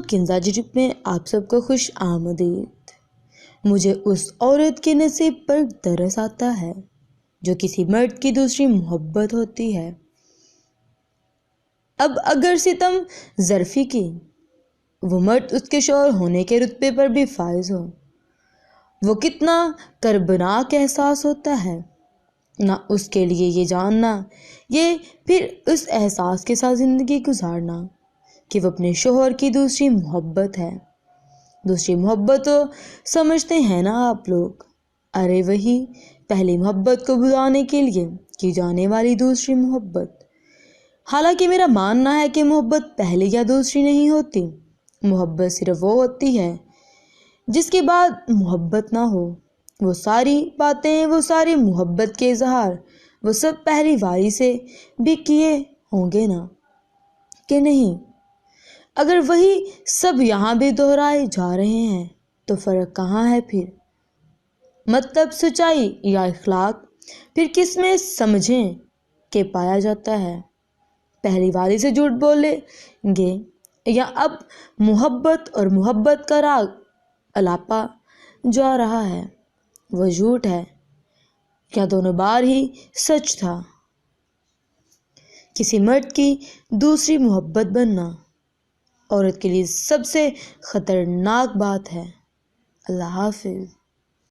کنزا جٹپ میں آپ سب کو خوش آمدید۔ مجھے اس عورت کے نصیب پر ترس آتا ہے جو کسی مرد کی دوسری محبت ہوتی ہے۔ اب اگر ستم ظرفی کی، وہ مرد اس کے شوہر ہونے کے رتبے پر بھی فائز ہو، وہ کتنا کربناک احساس ہوتا ہے نہ اس کے لیے یہ جاننا، یہ پھر اس احساس کے ساتھ زندگی گزارنا کہ وہ اپنے شوہر کی دوسری محبت ہے۔ دوسری محبت تو سمجھتے ہیں نا آپ لوگ، ارے وہی پہلی محبت کو بھلانے کے لیے کی جانے والی دوسری محبت۔ حالانکہ میرا ماننا ہے کہ محبت پہلی یا دوسری نہیں ہوتی، محبت صرف وہ ہوتی ہے جس کے بعد محبت نہ ہو۔ وہ ساری باتیں، وہ ساری محبت کے اظہار، وہ سب پہلی باری سے بھی کیے ہوں گے نا کہ نہیں؟ اگر وہی سب یہاں بھی دہرائے جا رہے ہیں تو فرق کہاں ہے پھر؟ مطلب سچائی یا اخلاق پھر کس میں سمجھیں کہ پایا جاتا ہے؟ پہلی باری سے جھوٹ بولیں گے یا اب محبت اور محبت کا راگ الاپا جا رہا ہے وہ جھوٹ ہے یا دونوں بار ہی سچ تھا؟ کسی مرد کی دوسری محبت بننا عورت کے لیے سب سے خطرناک بات ہے۔ اللہ حافظ۔